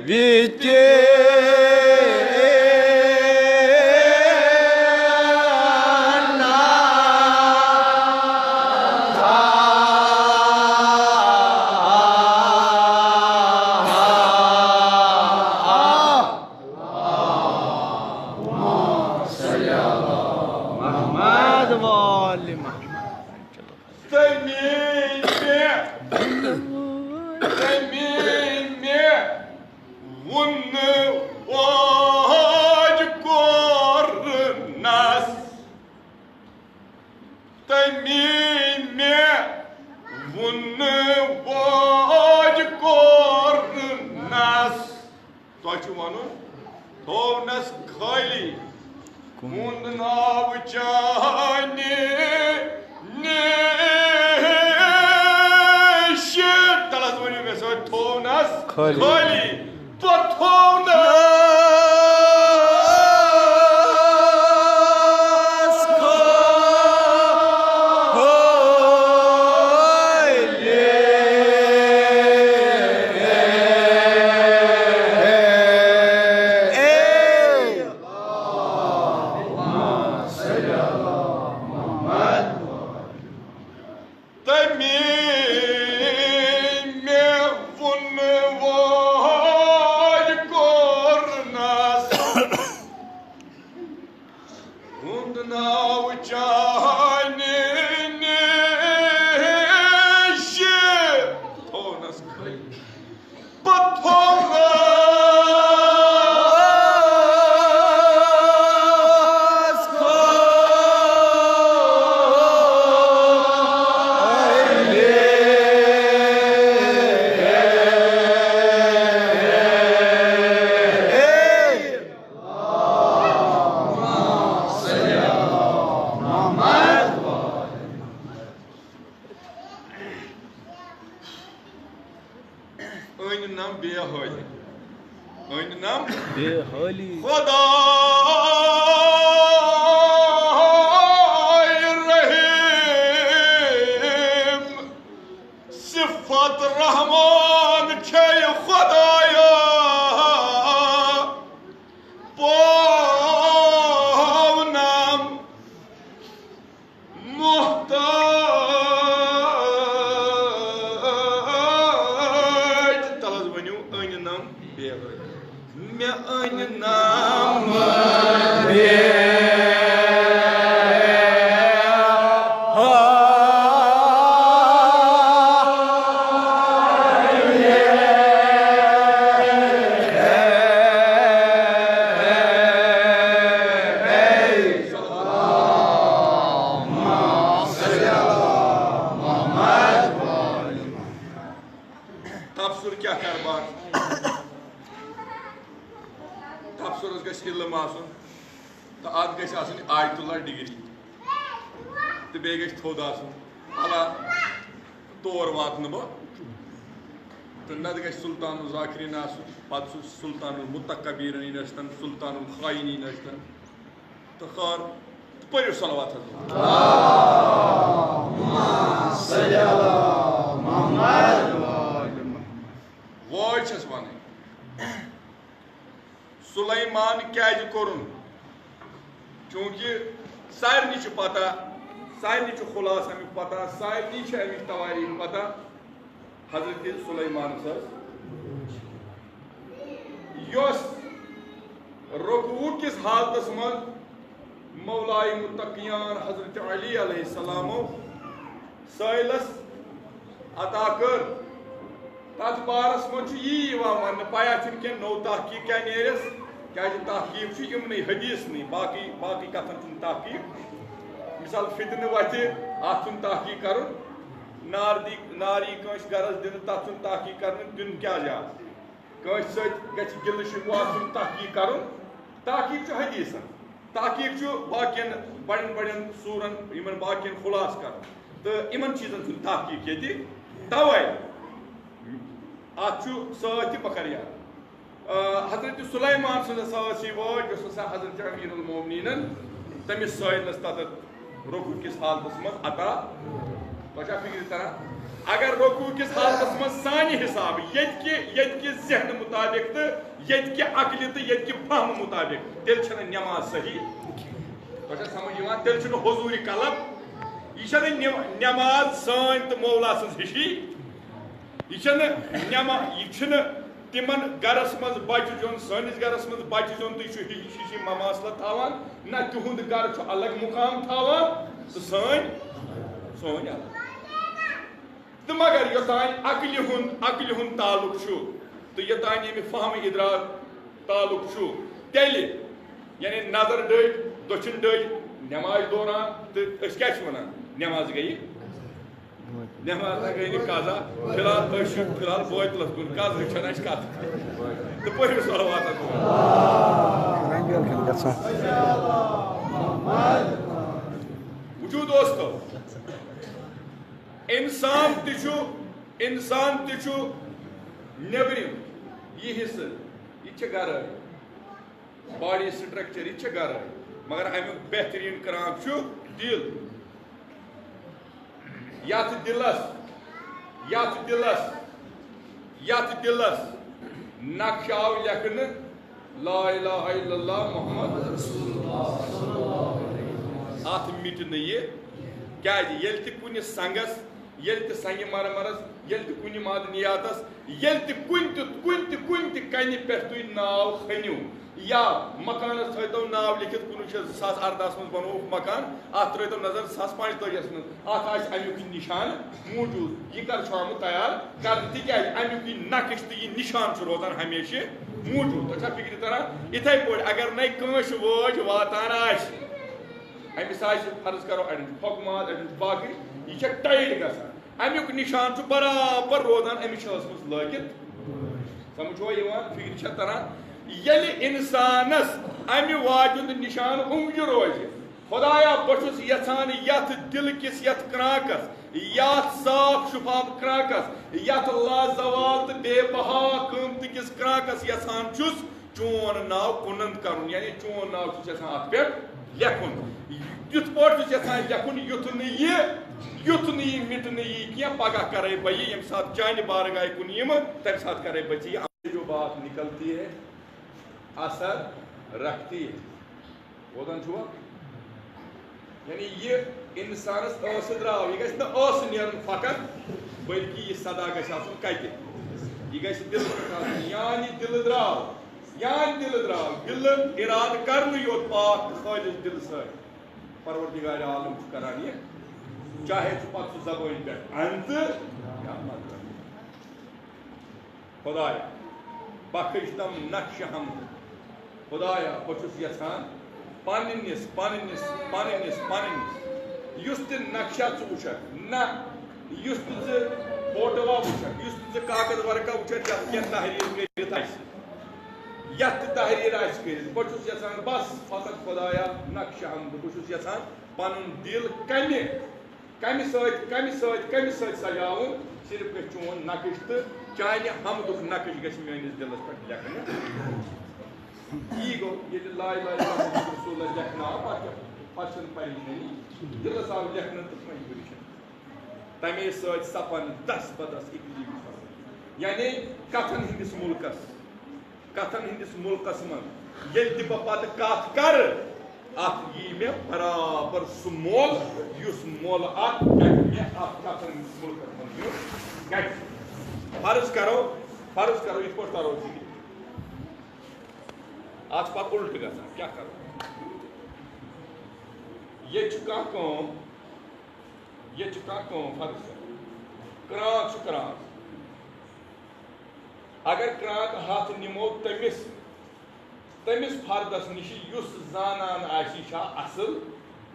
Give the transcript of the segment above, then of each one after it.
विचे सुल्तान मुतकबीर सुल्तान खाइन तो खर पर सलवात वस वन सुलैमान क्या कोरुन चूंकि सारे पता सारे खुलास अमुक पता सारे अमिक तवारीख पता हजरत सुलैमान रुकू किस हालत मज मौलाए मुतकियान हजरत अली अलैहिस्सलामो सैलस अता कर तथ बारस मज वन पाया क्या नो तहकीक क्या नेरस क्या तहकीक यमन हदीस नहीं बाकी बाकी कथन तहकीक मिसाल फितन वत अत तहकीक कर नारी कंस गरज दिन तथ तहकीक कर दिन क्या जा गिल शिकवा तहकीक कर तहकीक हदीसन तहकीक बाकियन बड़न बड़न सूरन इन बाकियन खुलास कर तो इन चीजन तहकीक ये तवे अत बकर हजरत सुलैमान ससी वाज हजरत अमीरुल मोमिनीन तमिस सैलस तथ रुकू किस हालत मज अता तो फिक्र तरह अगर रुकू किस हालत में सानि हिसाब ये जहन मुताबिक तो ये अकल तो ये फहम मुताबिक तेल नमाज सही समझ तेल हजूरी कलब यह नमाज सन तो मौला सज हिशी यह तिमन गरस मज बच्चे जोन सनिस गरस मज बच्चे जोन तुम हिशी मसला थावान ना तुंद गर अलग मुकाम थावान तो सन अलग तो मगर योतान अकल हुंद ताल्लुक तो योतान ये फहम इदराक ताल्लुक तेल यानी नजर डल दक्षिण डल नमाज दौरान तो क्या वन नमाज गई नमाज गई कजा फिलहाल बोतलस कुन कज कत तो पढ़ो सलवात वुचू दोस्तों इंसान तु नेबरिम यह हिस्से यह गर बॉडी स्ट्रक्चर यह गर मगर अमुक बेहतरीन कराम दिल यथ दिलस नक्श आव लेखन ला इलाहा इल्लल्लाह मुहम्मद रसूलुल्लाह अत मिट क्या कुन संगस ये संग मरमरस ये कुन मादनियातस ये कुन कन पे तुम नाव खनिव या मकान थो नाव लिखित 2018 मज बनो मकान अत त्रो नजर 2045 मज अत अमुक निशान मौजूद यह कर आमुत तैयार कर तिज अमुक नक्श तो यह निशान रोजान हमेशा मौजूद तो फिक्र तरह इथे पे अगर न कंस वोज वातान अमिस फर्ज करो अड़ फकमात अड़ बाकी यह टाइट गसान अमुक निशान बराबर रोजान अमिस मज लगित समझो फिक्र तरह ये इंसानस अमि वाजुद निशान उंग रोज खुदाया बहुत यहान यथ दिल किस यथ क्राकस यथ साफ शुफाफ क्राकस यथ लाजवाल तो बेबहा कीमत किस क्राकस यहान चोन नाव कुनंद कर यानी चोन नाव अत पे लेखुन युथ पे लेखुन युथ मिट क्या पगह करे बह ये सात चान बारगाह कुन तम सात करे बची जो बात निकलती है असर रखती है बोदान छुआ यानी ये इंसानस द्राव यह गस नेरन फकत बल्कि यह सदा गसन कत यह गस दिल यानी दिल द्राव दिल इराद कर योत पाक खालिस दिल सर परवरदिगार आलम करान ये चाहे पत जबान पे अंत या मतलब खुदाया बखशतम नक्श हम खुदाया बहुत यहान पन्निस नक्शा वुचक ना फोटोवा वुचक कागज वर्का वुचक तहरीर तहरीर बहुत यहान बस फकत खुदाया नक्श हम बहुत यहान पन दिल कम सजावन सिर्फ चोन नक्श तो चाने हमदुक नक्श गस मेनिस दिलस पे लेखन यी गो ये ला इलाहा इल्लल्लाह रसूलुल्लाह लेखना पछन परेशानी दिलस आव लेखन तो मजबूरी तमे सपन दस बदस यानी कथन हिंदिस मुल्कस मन ये पत कत कर अत यी मे बराबर सह मोल युस मोल अत कथन मुल्कस मन फर्ज करो इत पे तरो आज पे उल्ट ग क्या करो ये फर्ज क्रांक क्रांक अगर क्रांक हाथ निमो तमिस फर्दस निश युस जानान असल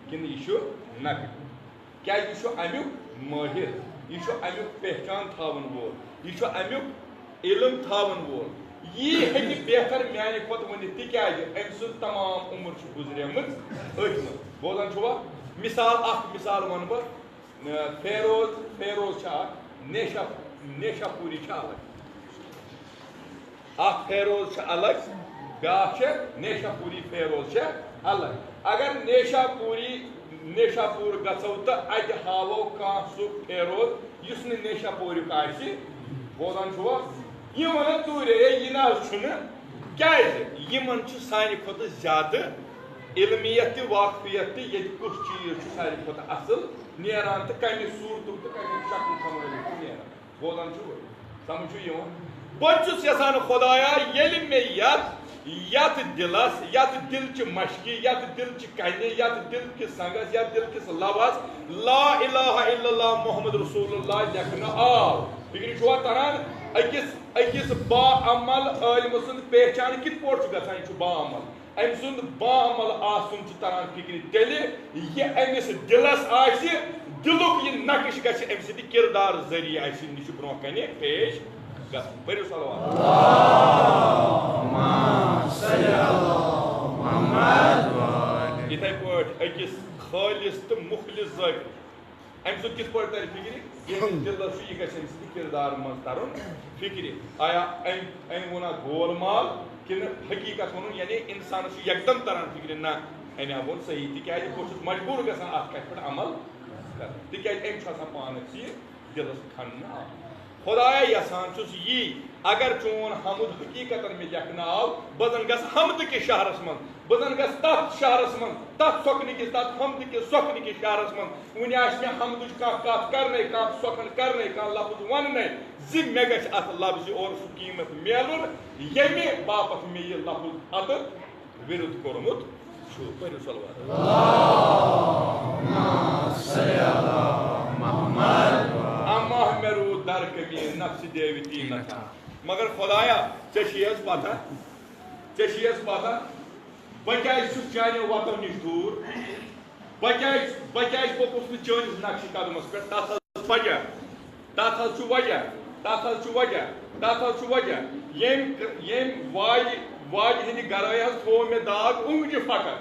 कि नकल क्या अमुक माहिर यह अमुक पहचान थावन वोल यह अमुक इलम थावन वोल यह हे बेहतर माने खुद वन तिज तमाम उम्र गुजरेम बोलान छुआ मिसाल वन बह फेरोज नेशापुरी अलग फेरोज अलग ब्या नेशापुरी फेरोज अलग अगर नेशापुरी नेशापुर गो तो अत हावो कह सह फेरोज युस नेशापुर बोलान ये वन तूरे यह यमन सानि खुद ज्यादा इलमियत वाकफियत ये कुछ चीज सारे खुद असल नेरान तो कम सूरत तो कम शक्ल कमाल नेरान बोलान समझ बहुत यसान खुदाया ये मे यत दिलस यत दिल च मशकी यत दिल च कने यत दिल किस संगस यत दिल किस लवस ला इलाहा इल्लल्लाह मुहम्मद रसूलुल्लाह लेखन आव फिक्र छुआ तरन अकिस बा अमल आलिम सुंद पहचान कित पोट गसान छु बा अमल अम सुंद बा अमल आसुन छु तरन फिक्र तेले ये अमिस दिलस आसि दिलुक ये नक्श गछ अम सिद किरदार जरिया आसि निश ब्रो कने पेश गस परियो सलवात इथे पट अकिस खालिस तो मुखलिस जाकिर अम सुंद किस पट तर फिक्र ये दिलस ये गछ अम सिद किरदार मन तरन फिक्र आया अम वना गोलमाल कि हकीकत वन यानी इंसान एकदम तरन फिक्र ना अमे वो सही तिक बहुत मजबूर गसान अत कथ पे अमल कर तिक अम पान दिलस खन खुदाया यसान यी अगर चोन हमद हकीकत में लेखन आव बजन गस हमद के शहरस मन बजन गस तथ शहरस मन तथ सोकन किस तथ हमद के सोकन के शहरस मन वन मे हमद कत करने कह सोकन करने कह लफ्ज वन जि मे गछ अत लफ्ज और सह कीमत मेलुन यमे बापत मे यह लफ्ज अत विरुद्ध कोरमुत परियो सलवात अम्माह मेरू दर कमी नफ्स देवती नथा मगर खुदाया चेस पता बह चानो वतो नश दूर बह पोकुस चनिस नक्श कदमस पे तथ वजह यम वाज हंद गराय थो मे दाग उंगज फकत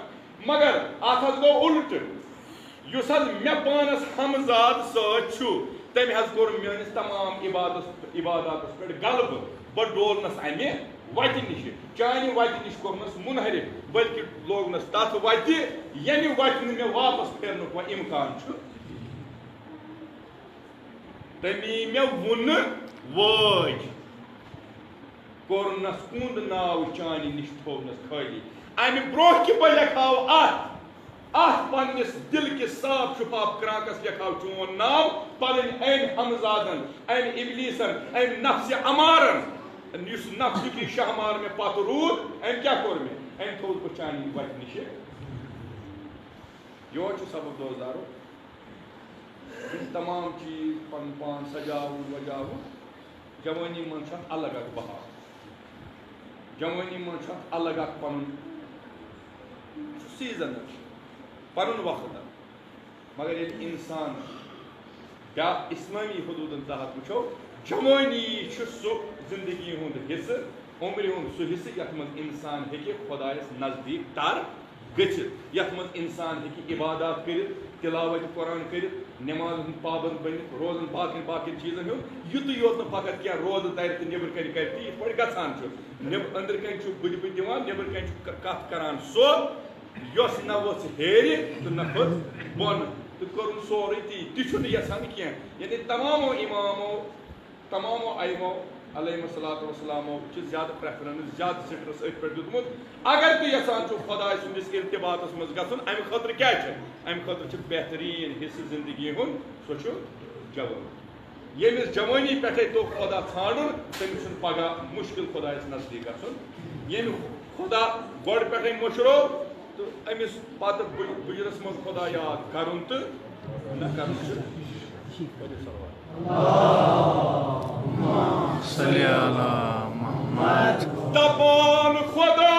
मगर अत गो उल्ट युस मे पानस हमजाद सु तम कोर मेनिस तमाम इबादत पे गलब बह डोलनस अमे वत नश चानि वत नश कोरनस मुनहरिफ बल्कि लोगनस तथ वत यमि वत मे वापस फेरन वो इम्कान तमी मे वुन वज कोरनस कुंद नाव चानि नश थोनस खाली अमि ब्रोह कि बह लेखाव अत पन्निस दिल के साफ शुफाफ क्राकस लेखाव चोन नाव पन अम हमजादन अम इबलीसन अम नफ्स अमारन युस नफ्स की शहमार में पत रूद अम क्या कोर मे अम थोस बह चानि वत नश यो सबक दोस्तारो तमाम चीज पन पान सजाव वजाव जवानी मन अलग बहाव जवानी मन अलग पन सीजन पन वक्त मगर ये इंसान क्या इस्लामी हदूदन तहत वो जवानी सह जिंदगी हुंद हिस्स उम्र हुंद सह हिस्स यथ मज इंसान हे खुदायस नजदीक तर गच्छित यथ मज इंसान हे इबादत कर तिलावत कुरान कर नमाज पाबंद बन रोजन बाकी बाकी चीजन युत योत फकत क्या रोज तर तो नबर कन कर ये गसान अंदर कन बुद बुद दिवान नबर कन कथ करान सो यस न वस हेर तो न खत बन तो कर सोरे ती यसान कह यानी तमामो इमामो तमामो अइमो अलैहिस्सलातु वस्सलामो ज्यादा प्रेफरेंस ज्यादा सिट्रस अथ पे दुतमुत अगर तु यसान खुदा सुंदिस इर्तिबातस मज गसन अमि खतर क्या अमि खतर बेहतरीन हिस्स जिंदगी हुन सो जवान यमिस जवानी पे तो खुदा छाड़न तमिस पगह मुश्किल खुदायस नजदीक गसन यम खुदा गोड़ पे मशरो तो अमिस पत बुजरस मज खुदा याद करुन तो न करुन दबान खुदा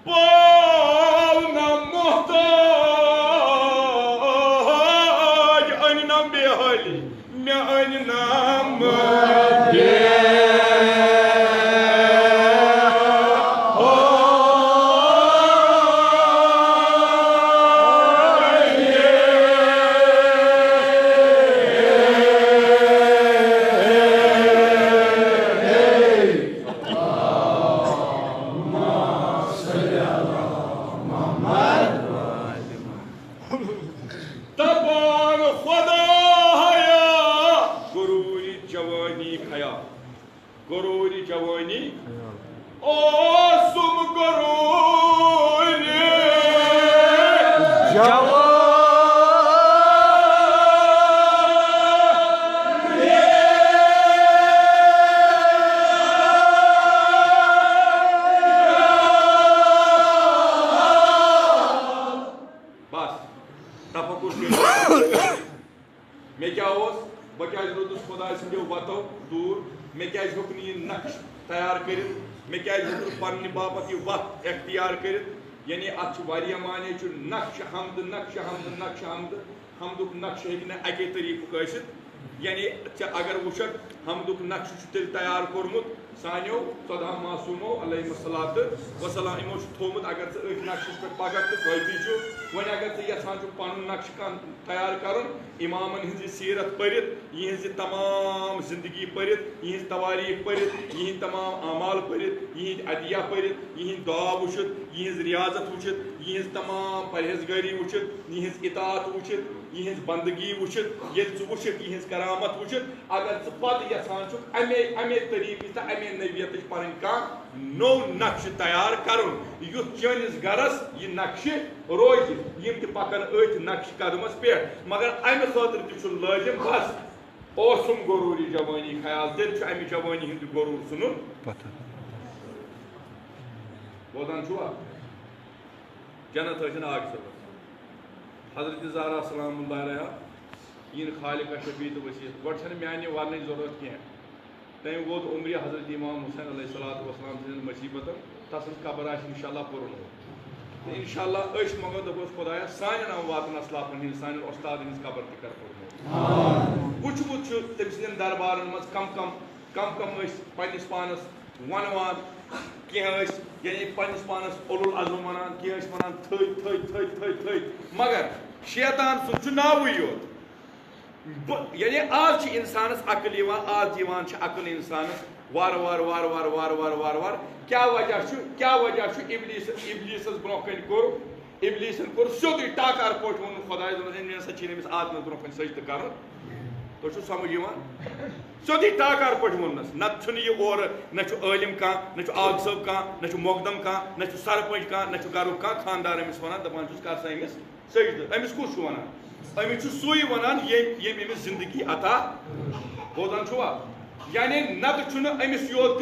बाल न मोहताज अन न बेहली मे अन न Allah गरूरी जवानी ओ सुम गरूरी जवानी वतो दूर मे क्या नक्श तैयार कर मे क्या पन्ने बापत यह वत एख्तियार कर यानी अत माने नक्श हमद नक्श हमद नक्श हमद हमदुक नक्श हे अके तरीक यानी अगर वुचक हमदुक नक्श तेल तैयार कोर्मुत सानियो 14 मासूमो अलैहिस्सलात वसलाम इमो थोमुत अगर से नक्श पे पगत तो गलती वन अगर से यहां पन नक्श तैयार कर इमामन हिंज सीरत पढ़ित यह तमाम जिंदगी पढ़ित यह तवारीख पढ़ित यह तमाम अमाल पढ़ित यह अदिया पढ़ित यह दुआ वुचित यह रियाजत वुचित यह तमाम परहेजगारी वुचित यह इताअत वुचित यह बंदगी वुचित ये वुचित यह करामत वुचित अगर पद यहां अमे अमे तरीक अमे नबियत पन नो नक्श तैयार कर युथ चनिस गरस यह नक्श रोज यम पकन अथ नक्श कदमस पे मगर अमे खतर तु लाजिम बस ओसुम गरूरी जवानी ख्याल तेल अमे जवानी हिंद गरूर सुन बोदान छुआ जन्नत हसन आग सबस हजरत ज़हरा सलामुल्लाह अलैहा यीन खालिक शफी तो वसीयत गोड छन म्याने वालने जरूरत कह तम वो उम्र हजरत इमाम हुसैन अलैहिस्सलातु वस्सलाम सद मुसीबत तसन कबर आ इंशाल्लाह पुर इंशाल्लाह अश मगो दपोस खुदाया सान वातन असलाफन हिंद सान उस्ताद हिंद कबर त कर पुर वुचमुत तम सदन दरबारन मज कम कम पन्निस पानस वनवान कह यानी पन्निस पानस उलुल अज़म वनान कह वनान थै मगर शैतान सुन नावुई योत यानी आज इंसानस अकल आज अकल इंसानस वार वार वार वार वार वार वार वार क्या वजह इबलीस ब्रो इबलीसन कोर सोद टाकार पोट वो खुदाय सचिन आत्म ब्रो सजद कर तो समझ सोद टाकार पोट वनस नत और न आलिम कह न आग सब कह न मोकदम कह न सरपंच कह न घर कह खानदार अमिस वन दपान कर सा अमिस सजद अमिस कुछ वन अमिस सुई वन ये जिंदगी अता बोदान छुआ यानी नत अमिस योत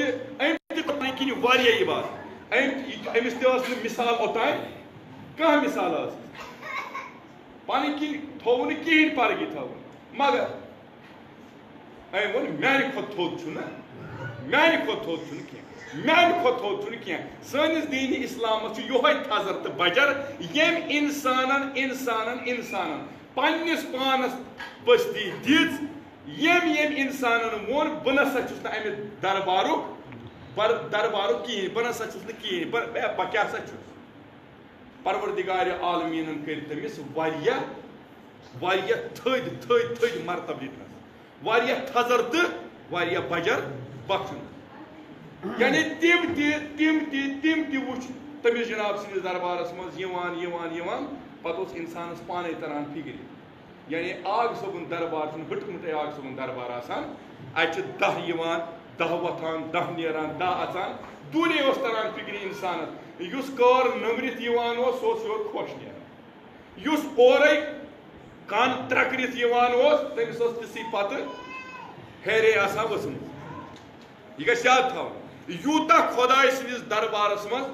किन वारिया बात अमिस ते मिसाल ओतान कह मिसाल पन किन थोन कहें परगी थवन मगर अम वो म्यान खुद थोद म्यान खुद थोद कह म्यान खुद थोद कह सानिस दीन इस्लाम योह थजर तो बजर यम इंसानन इंसानन इंसानन पन्निस पानस पस्ती दिज यम इंसानन वोन बह नसा अमे दरबारुक कहें बह नसा कहें बह क्या परवरदिगार आलमीन कर तमिस थद मरतब दितनस थजर तो बजर बख्शन यानी तिम वुच तमिस जनाब सन्दस दरबारस मज पत इंसानस पाने तरान फिक्र यानी आग सबन दरबार हटमुत आग सबन दरबार आसान अत 10 वथान 10 नेरान 10 अचान दूरे तरान फिक्र इंसानस युस कर नमरित सो खुश नुस और कान त्रकरित तमिस तिस पत हेरे आसा वसम यह गस याद था यूता खुदाय सन्दस दरबारस मज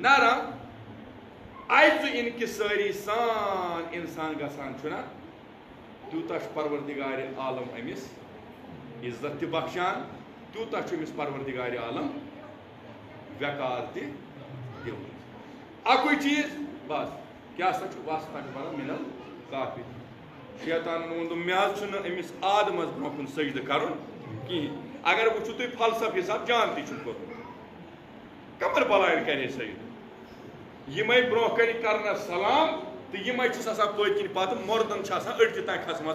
नरम आज इनकिसारी सान इंसान गसान तूता परवरदिगार आलम अमिस इज्जत बख्शान तूता अमिस परवरदिगार आलम वकार दिवन अकु चीज बस क्या वास्ता मिनल काफी शैतान वो मे अमिस आदमस ब्रोह सजद कर कहें अगर वो तुम फलसफ हिसाब जान तोर कमर बलायन करे सजद यमे ब्रोह कन कर सलाम तो यमे पत्किन पत मर्दन अड़क तक खसम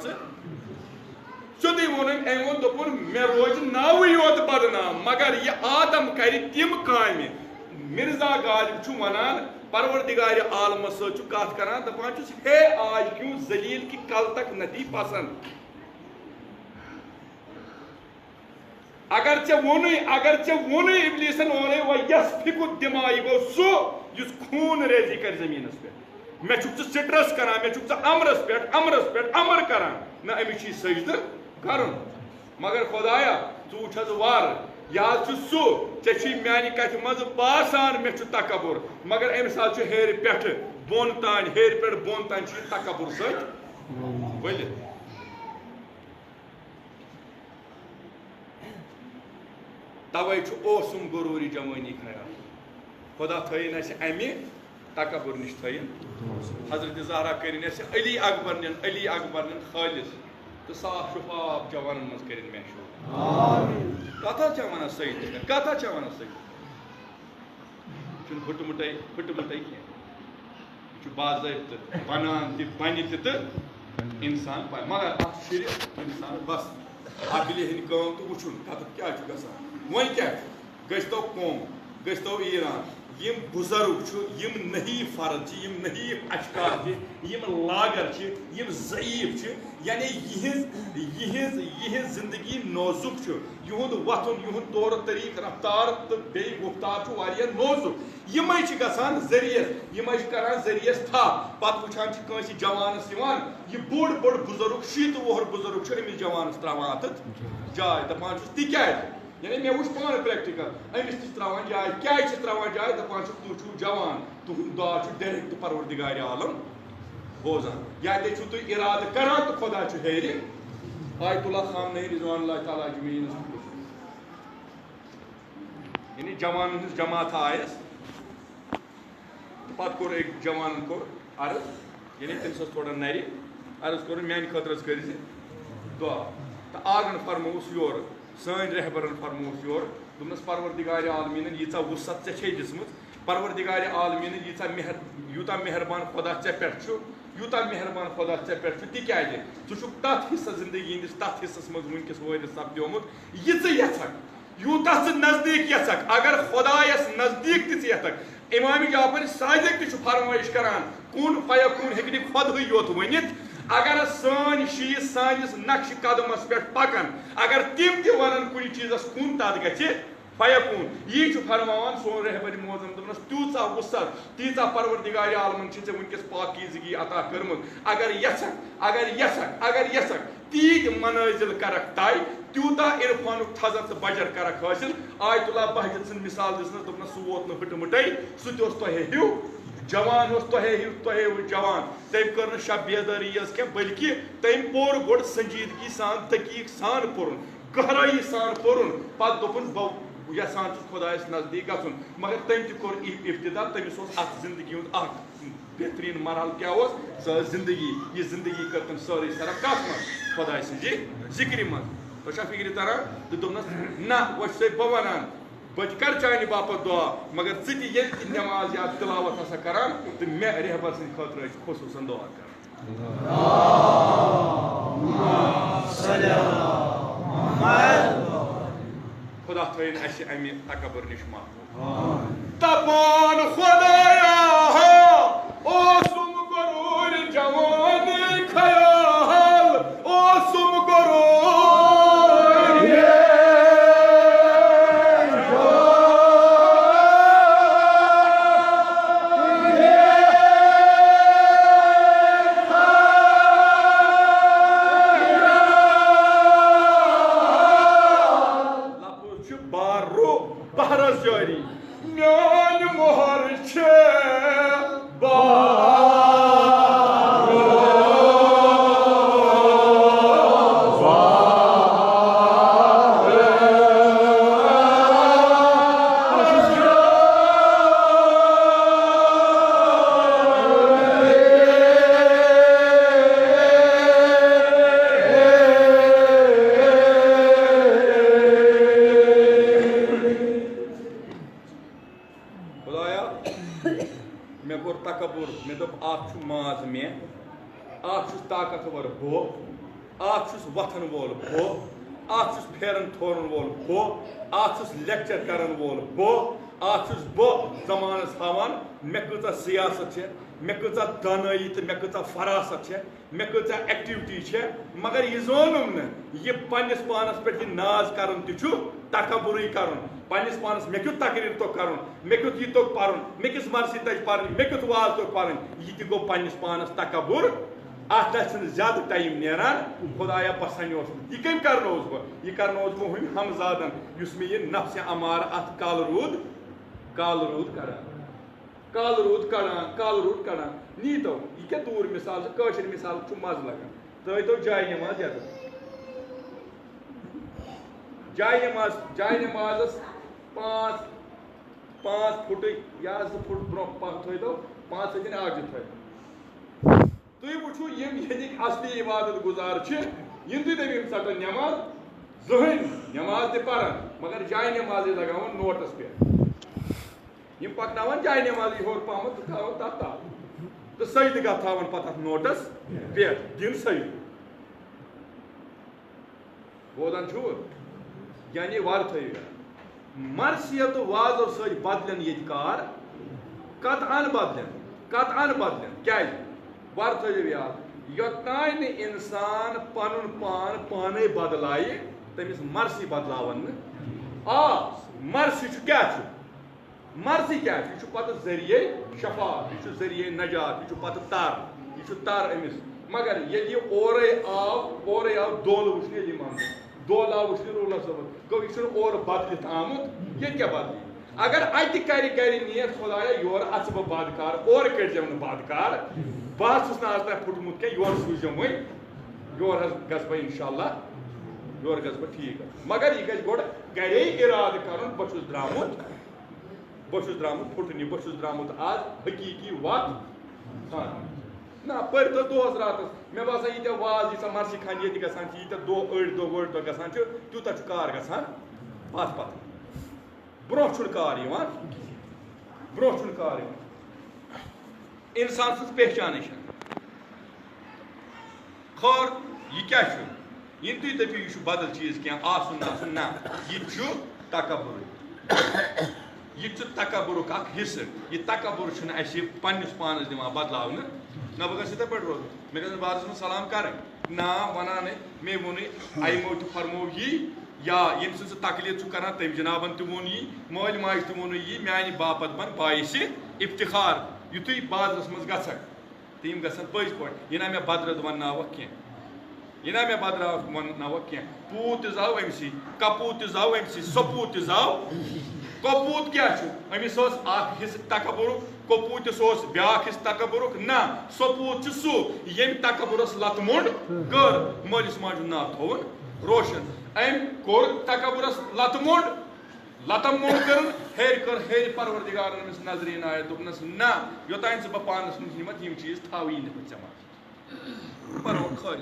सोदे वो दोपन मे रोज नाव योत बदनाम मगर यह आदम कर तिम काम मिर्जा गालिब वनान परवरदिगार आलम कत कर दपान हे आज क्यों जलील की कल तक नदी पसंद अगर चे वोन इब्लीसन ओन वयस्फिकु दिमा यह गो सह खून रेजी कर जमीनस पे मे सिट्रस करान मे अमरस पे अमर करान ना अमिस सजद कर मगर खुदाया चू वुच वार यह सह चे मानि कथ मज बासान मे तकबुर मगर अमि सात हेर पे बोन तान हेर पे बोन तान तकबुर सत वलित तवे ओसुम गुरूरी जवानी ख्याल खुदा थन अमि तकबुर नश थन हजरत ज़हरा करिन अली अकबर निन खालिस तो साफ शुफाफ जवान मज कर महशूर कथा वन सही कथा वन सही फुटमुटे कह बाज़ाब्त बनान बन तो इंसान मगर शिरफ इंसान बस अकल हन तो वुचुन कत क्या वन क्या गो कौम गो ईरान यम बुजुर्ग यम नही फर्द यम नही अशकार यम लागर यम ज़ईफ यानी यह जिंदगी नोजुक युद वथुन युद तौर तरीक रफ्तार तो बे गुफ्तार नोजुक यम गसान जरियस यम करान जरियस था पत वुचान कंस जवानस यह बोड़ बोड़ बुजुर्ग 70 वोहर बुजुर्ग अमिस जवानस त्रावान अत जाय दपान तिक्याज यानी मे वुच पान प्रैक्टिकल अमिस त्रावान जाय क्या त्रावान जाय दपान तु छु जवान तुहद दुआ डायरेक्ट परवरदिगार आलम बोजान या दे छु तु इराद करान तो खुदा छु हेर आयतुल्लाह खामनेई रिज़वानुल्लाह तआला अजमईन यानी जवान जमात आयस पत कोर एक जवान को अर्ज यानी तमस थोड़ा नरि अर्ज कोर मान खतर कर दुआ तो आगन फरमोस योर सन रहबरन फरमोस योर दोनस परवरदिगार आलमीन यीचा वुसत चे दिसमुत परवरदिगार आलमीन यूता मेहरबान खुदा चे पे यूता मेहरबान खुदा चे पे तिक्याज छु तथ हिस्सा जिंदगी हंदिस तथ हिस्सस मज वुनकस वरिस सपद्योमुत यह यथक यूता नजदीक यथक अगर खुदायस नजदीक तथक इमाम जाफर सादिक तु फरमाइश करान कुन फयकुन हेकि खुद योत वनित अगर सान शीश सानिस नक्श कदमस पे पकन अगर तिम ति वनन कुन चीजस कुन तत गछि फयकुन यह फरमान सोन रहबर मोजम दस तूचा वुसत तीचा परवरदिगार आलमन चे वनकस पाकीजगी अता कर्मुत अगर यसक तीत मनाजिल करक तय तूता इरफान थजत बजर करक हासिल आयतुल्लाह बहजत सन मिसाल दिसन दपन सह वोत न हटमुटे सह तोहे हिव जवान तोहे जवान तम कर शब बेदारी कह बल्कि तम पोर गोड़ संजीदगी सान तकीक सान पुर गहराई सान पुर पत दोपन यसान खुदायस नजदीक गन मगर तम तोर इब्तिदा तमिस अत जिंदगी बेहतरीन मरहल क्या सह जिंदगी यह जिंदगी कर तम सारी सर कत मज खुदाय सजी जिक्र मज तो फिक्र तरह तो दोपनस ना वो बह वनान बह कर चाने बापत दुआ मगर ये नमाज या तिलावत हसा करान तो मे रहबर सद खतर खुसूसन दुआ खुदा थन अमि तकबर निश तपान खुदाया ओसुम गुरूर जवानी ख्याल ओसुम गुरूर ताकतवर बो वथन वोल बो फेरन थोरन वोल बो लेक्चर करन वोल बो बो जमानस हावान मे कचा सियासत मे कचा दानाई तो मे कचा फरासत मे कचा एक्टिविटी मगर यह जोनुम न यह पन्निस पानस पे नाज करन तकबुरी कर पन्निस पानस मे क्युत तकरीर तो कर मे क्युत यह तो पर मे किस मर्सी तज पर मे क्युत वाज तो पर यह गो पन्निस पानस तकबुर अत ज्यादा टाइम नेरान खुदाया पसंद यह कम करनोस बह यह करनोस बह हम हमजादन युस मे यह नफ्स अमार अत काल रूद कड़ान नी तो यह क्या दूर मिसाल कशर मिसाल मज लगान तो जाय नमाज जाय नमाज 5 फुट या 2 फुट ब्रो थो 5 सदिन आग थो तुम वो यम असली इबादत गुजार इन तुम दम सटन नमाज जहन नमाज ते पान मगर जाय नमाज लगान नोटस पे यम पकनान जाय नमाज होर पहम तो तथ तो सजदगा थावन पत नोटस पे दिन सजद बोदान यानी वार थो मरसियत वाज और सज बदलन ये कार कतआन बदलन क्या वार थो याद योतान इंसान पनुन पान पाने बदलाय तमिस मर्सी बदलावन आ मर्सी क्या मर्सी क्या पत जरिए शफा यह जरिए नजात यह पत तर अमिस मगर ये ओरे आव दोल वुचने मान दोल आव वुचने रूल सब गो यह और बदलित आमुत ये क्या बदली अगर अत कर नियत खुदाया योर अच बह बदकार और कड़म बदकार बह आज तक फुटमुत क्या योर सूजम वो योर गस बह इंशाल्लाह योर गस बह ठीक मगर यह गो गरे इराद कर बहुत द्रामुत फुटन बहुत द्रामुत आज हकीकी वत ना पर तो दोस रात मे बासा ये वाज यीसा मर्सी खान ये गसान ये दो अड़ दो वड़ दो गसान तूता कार गसान पत ब्रो कार इंसान सज पहचान खैर यह क्या इन तुम दपो यह बदल चीज क्या आसन नासन ना यह तकबुर यह तकबुरुक हिस्से यह तकबुर पन्निस पानस दिवान बदलावन ना बह गई पे रोज मे गई बारस में सलाम कर ना वनान मे वोन आयमो तो फरमो यी या यम सह तकलीफ कर तम जनाबन तोन यी मल माज तोन यी मानि बापत बन बायस इफ्तिखार युत बाजरस मज गक तो यम गन पज पे यह ना मे बदरद वनाव कह यह मे बदरा वनाव कह पूत जाव अमसी कपूत जाव अमसी सपूत जाव कपूत क्या अमिस हिस्स तकबुरुक कपूतिस ब्या हिस्स तकबुरुक ना सपूत सू यम तकबुरस लतमुंड कर मलिस माजु ना थोन रोशन अम कोर तकबुरस लतमुंड कर हेर परवरदिगार अमिस नजर आय दोपनस ना योतान बह पानस निमत यम चीज थावी मा पर खर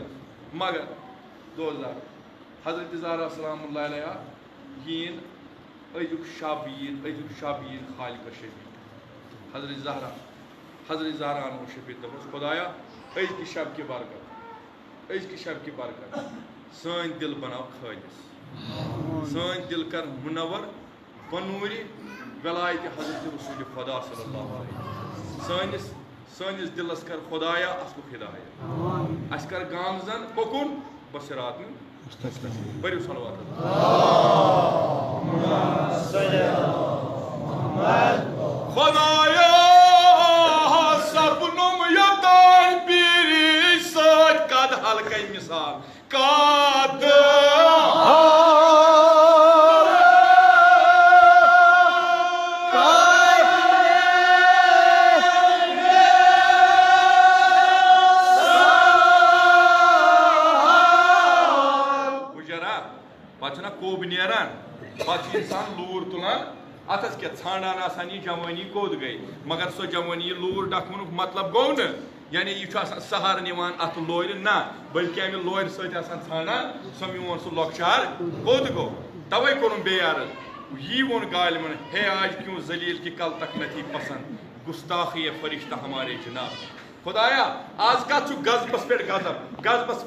मगर 2000 हजरत ज़हरा सलामुल्लाह अलैहा यीन अजुक शाबीर खालिक शबीर हजरत ज़हरा अनो शबीर दपस खुदाया अज की शब की बरकत सन दिल बनाव खालिस सन दिल कर मुनवर बनूरी वलायत हजरत रसूल खुदा सल्लल्लाहु अलैहि सनिस दिलस कर खुदाया असुक हिदायत अस कर गामजन पकुन बसरात बरु सलवात खुदाया सपनुम यतान पीरी सच कद हल्का मिसाल कद कोब नेरान पे इंसान लूर तुलान अतस क्या छानान आसान यह जवानी कोद गई मगर सो जवानी लूर डखमुन मतलब गो न यानी यह सहार निवान अत लोर ना बल्कि अमे लोर सतान छानान सो मोन सह लॉकचार कोद गो तवे कोन बेयार यी वोन गालिमन हे आज क्यों जलील की कल तक नहीं पसंद गुस्ताखी फरिश्ता हमारे जनाब खुदाया आज कत गजबस पे गजब कहतस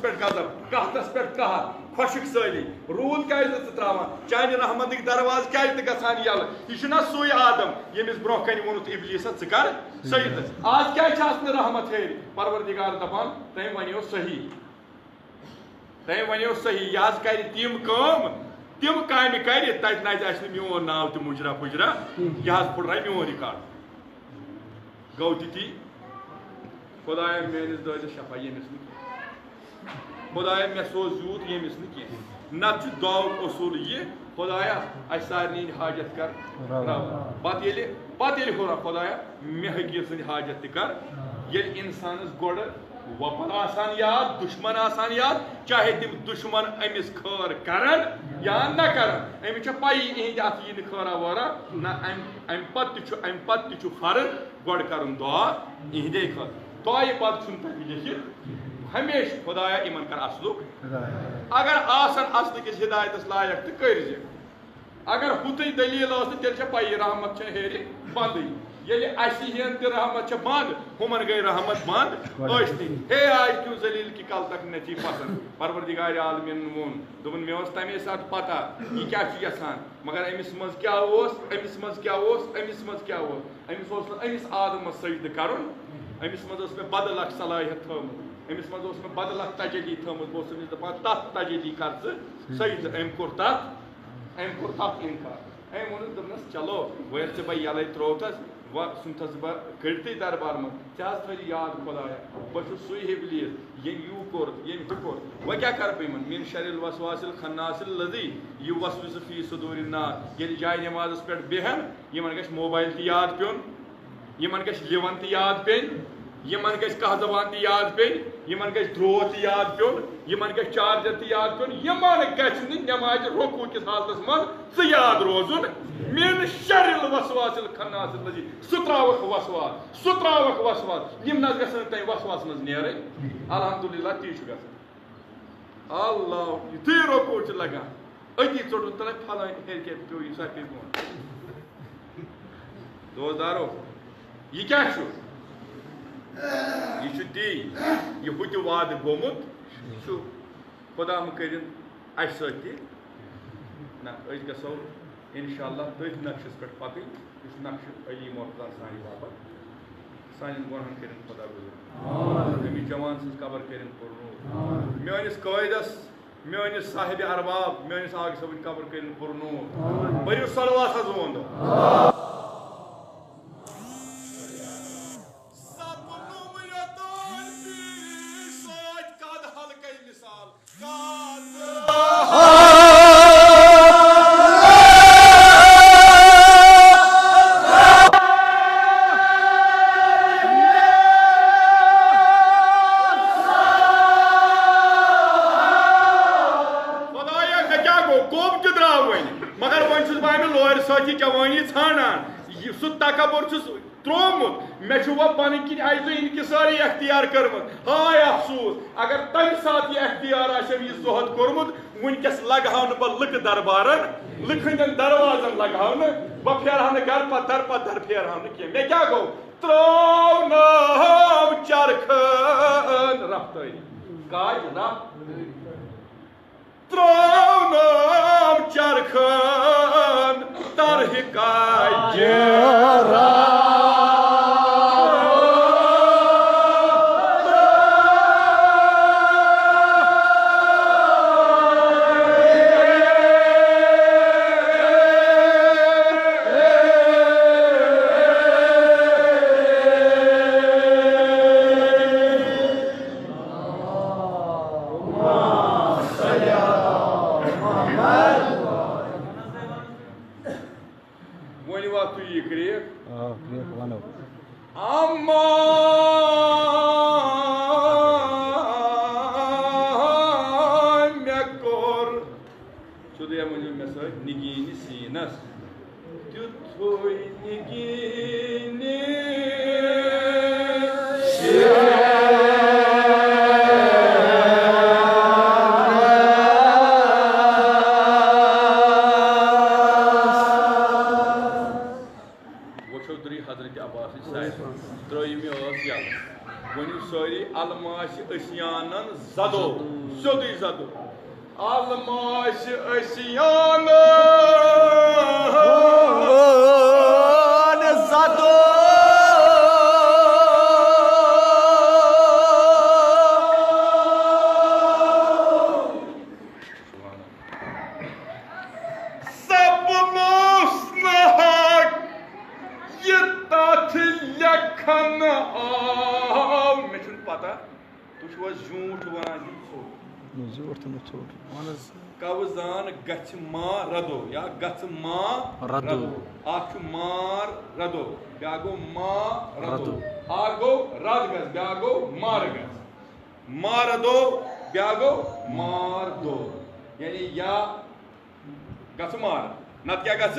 पे कहत खुशक सली रूद क्या त्रावान चान रहमत दरवाज क्या गसान यल यह सुई आदम यमिस ब्रो कन वोनुत इबलीस कर सही आज क्या रहमत हेर परवरदिगार दपान तम वनो सही यह कर तिम तिम काम कर तत न मोन नाव तो मुजरा फुजरा यह फुटरा मोन रिकॉर्ड गो ती खुदाया मेस दस शफा यमिस खुदाया मे सोज यूत यमिस नत दुआक असूल यह खुदाया अस सारे हाजत कर पत हुरा खुदाया मे हकी सन हाजत कर ये इंसानस गोड़ वपन आसान याद दुश्मन आसान याद चाहे तिम दुश्मन अमिस खर करन या न करन अमिस पाई इहद अत यह खरा वरा ना अम पत फर्ज गोड़ कर दुआ इहदे खर दुआ पत लिखित हमेशा खुदाया इमन कर असलुक अगर आसन असल किस हिदायत लायक तो कर अगर हुत दलील तेल पाई रहमत हेर बंद ये हन तो रहमत बंद हुमन गई रहमत बंद हे आज क्यों जलील की कल तक नची पसंद परवरदिगार आलमीन वोन दोपन मे तमे साथ पता यह क्या यसान मगर अमिस मज क्या अमिस मज क्या अमिस मज क्या अमिस अमिस आदमस सजद कर अमिस मज मे बदल सलाहियत थमुत अमिस मज मे बदल तजली थमुत बहुत अमिस दपान तथ तजली कर सजद अम कोर तथ इनकार अम वोन दोपनस चलो वह बह यल त्रोथस वह सुनथस बह कड़ते दरबार मज ऐ थो याद खुदाया बह सु इबलीस ये यू कोर ये कोर वह क्या कर पे मिन शरिल वसवासिल खन्नासिल लजी यह वसविस फी सुदूर नास ये जाय नमाज पे बेहन यमन गछ मोबाइल ती याद पेन यमन गछ लिवन ती याद पेन यमन गछ कह जबान ती याद पेन यमन गछ द्रो ती याद पेन यमन गछ चार्जर ती याद पेन यमन गछ नमाज रुकू किस हालतस मज स याद रोजुन मिन शरिल वसवासिल खन्नासिल लजी सुत्रावक वसवास यम न गसन तय वसवास मज नेरे अल्हम्दुलिल्लाह ती छु गसन अल्लाह ती रुकू च लगा अति चोट तले फला हेर के तो ये सब पे दोस्तारो ये क्या छु यह ती यह हुत वाद गोमुत खुदा कर ना गो इंशाअल्लाह तथ नक्शस पे पकन इस नक्श अली मोहता सान बाबत सान गुनहन कर खुदा गुजर अमिस जवान सज कबर कर पुरनूर मेस कायदस मेस साहिब अरबाब मेस आग सब कबर कर पुरनूर बरु सलवासा जोन पन कि इनकिसारी अख्तियार कर्मत हाय अफसोस अगर तम सात यह अख्तियार यह जोहद कोर्मुत वनकस लगहान बह लुक दरबारन लुखन दरवाजन लगहान बह फेरहान घर दर फेरहान कह मे क्या गो त्रोनाम चरखन रफ्तारी काज रफ त्रोनाम चरखन तरह काज Zado, Sodi Zado, Almash Asiana Zado. कवजान गच मा रदो या गच मा रदो आख मार रदो ब्यागो मा रदो आगो रद गस ब्यागो मार गस मार दो ब्यागो मार दो यानी या गच मार नत क्या गच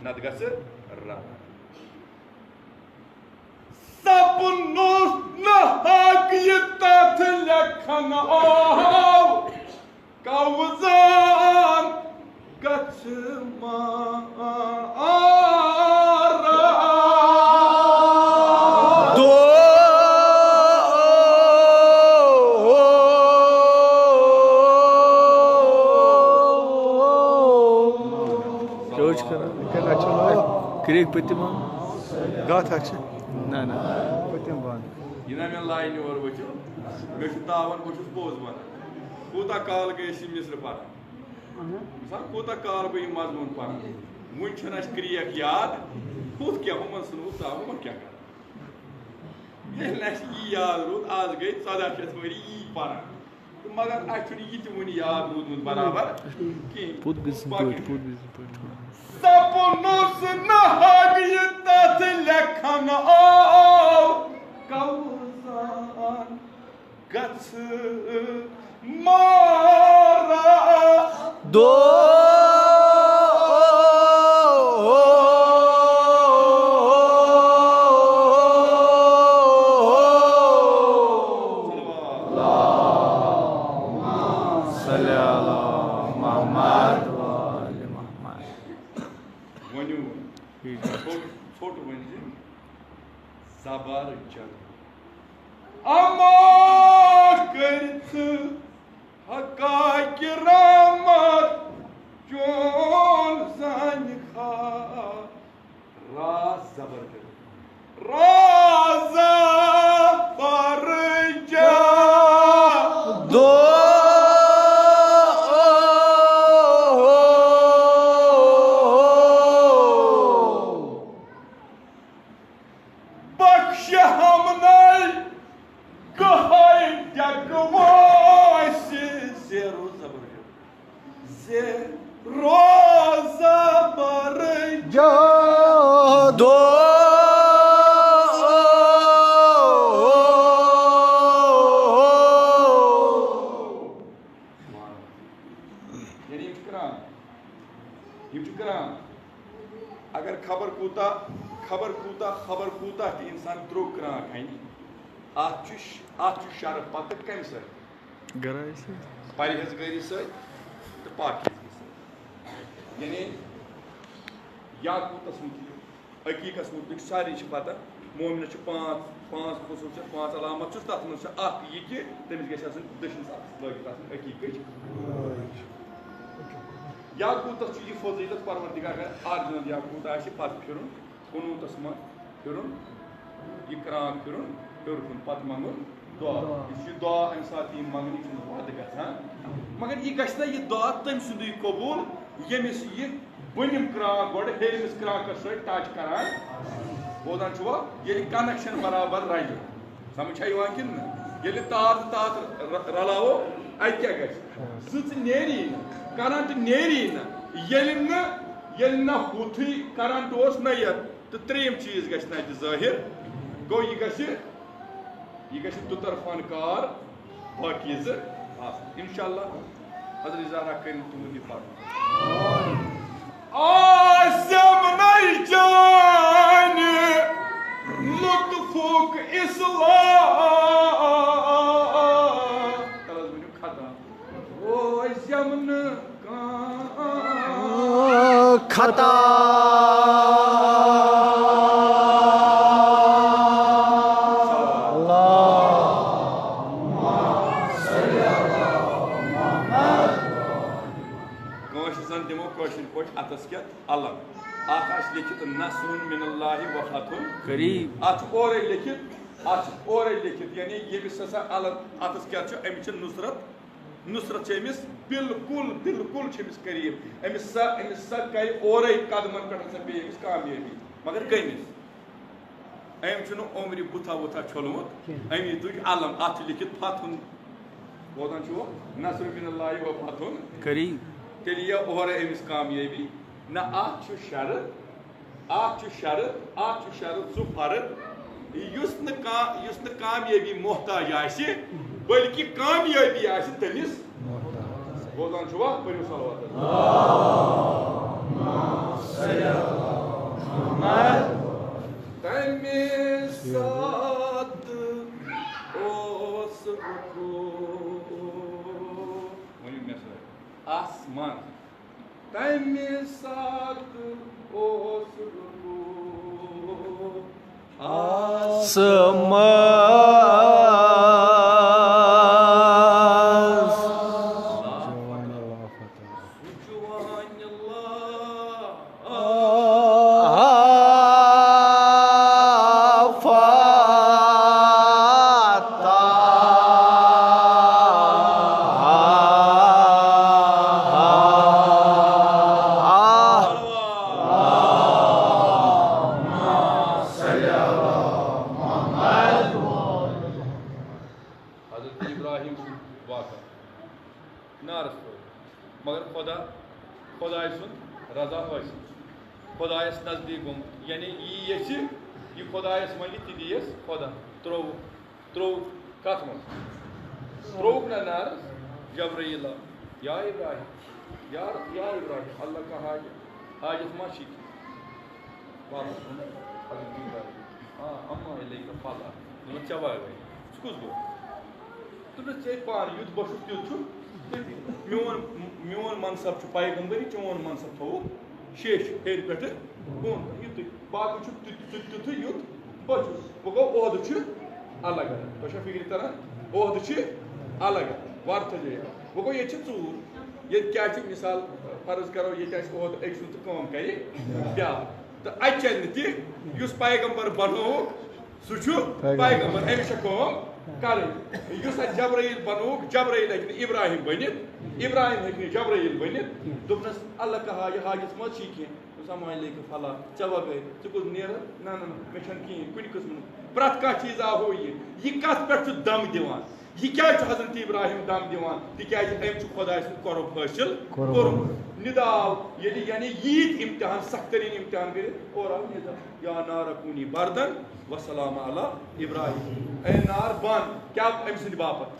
नत गच रद सपनु नहाक ये तात लखन आओ कवजान गच मारा दो रोज करा क्रिक पतिमा गाथा ना ना पतिम बान यह मे लाइन और वचो मे तावन बस पोज वन कूता काल गई मिस्र पान मिसाल कूता काल बह मजमून पान वन क्रियक याद खुद क्या हुमन सुनू हुमन क्या कर ये याद रूद आज गई 14 वरी यी पान तो मगर अस वन याद रूदमुत बराबर सपनुस नहाग ये तथ लखन आओ कवजान गच मारा दो छोट वन जबर चल अमा करथ हका की रहमत चोन सन खा राज जबर कर राजा पर जा दो बख्श हमने कहाई जगवास जेरो जबर जा दो अगर खबर कूता कि इंसान द्रोग करान खान अत शर पत कम परहेजगारी तो पाकिज़गी यानी याकूतस मुतलिक हकीकस मुतलिक सारी पता मोमिन पाँच खसूस 5 अलामत तथ मज यह कि तमिस गि दशनस लगित हकीकत याकूतस यह फजीलत परवरदिगार ऑरिजिनल याकूत पत फिर कुनूतस मज फिर यह क्रांक फिर हर कुन पत मंगुन दुआ यह दुआ अमे सात मंगन यह वद गसान मगर यह गि यह दुआ तम सुंद कबूल यमिस यह बनिम क्रांक गोड़ हेरिमिस क्रांकस सत टच करान बोदान छुआ ये कनेक्शन बराबर रज समझ कि ये तार रलावो अत क्या गि नेरी करंट नेरी ना हुथी करंट न तो त्रेम चीज गि जाहिर गो यह गि दुतरफान कार पाकीज़ इंशाअल्लाह हज़रत ज़हरा करें तुम पढ़ आज़म नहीं जान लुत्फुक इस्लाम तलज़ बनो खता ओ जमन का खता अतस क्या अलग अत लिखित नसरुन मिनल्लाहि व फतहुन करीब अत और लिखित यानी यमिस हसा अलग अतस क्या अमिस नुसरत अमिस बिल्कुल करीब अमिस कर और कदमन पे अमिस कामयाबी मगर कमिस अम उम्र बुथा वुथा छोलमुत अमी तुज अलम अत लिखित फतहुन बोदान छो नसर मिनल्लाहि व फतहुन करीब तेल ये और अमिस कामयाबी ना आख शरत सु फर्द युस न कामयाबी मोहताज आसि बल्कि कामयाबी आसि तमिस बोदान छो पढ़ो सलवात तमिस साथ ओस आसमान तमि साथ ओस खुदायस नजदीक गुम यानी ये खुदायस मन तीस खुदा त्रो कत मन त्रोक ना नार जबरील या इब्राहिम अल्लाह का हाजत मा वापस हाँ अम्मा फला चवा कुस गो तुम चे पान युद्ध बसुक तुत मोन मनसब पैगंबरी चोन मनसब थो शेष हेर पे बोन युत बाकी तुत युत बचु वो गो ओहद अलग तो फिक्र तरह ओहद अलग वर्थ जे वो गो ये चूर ये क्या मिसाल फर्ज करो ये ओहद एक सुन तो कम कर ब्या तो अचन तुस पैगंबर बनोक सह पैगंबर अमिस कम कर जबराइल बनोक जबराइल हे इब्राहिम बनित इब्राहिम हे जबराइल बनित दोपनस अल्लाह का हाजत मत कह समान फला चवा गई कुछ नेर ना ना मे कहें कुन किस्म प्रत कह चीज हो यह कत पे दम दिवान यह क्या हजरत इब्राहिम दम दिवान तिकाज अम खुदा कर्ब हासिल कोर्मुत निदाल यानी यीत इम्तिहान सख्त तरीन इम्तिहान कर और आव निदा या नार कूनी बर्दन वसलाम अला इब्राहिम ए नार बन क्या अम सद बापत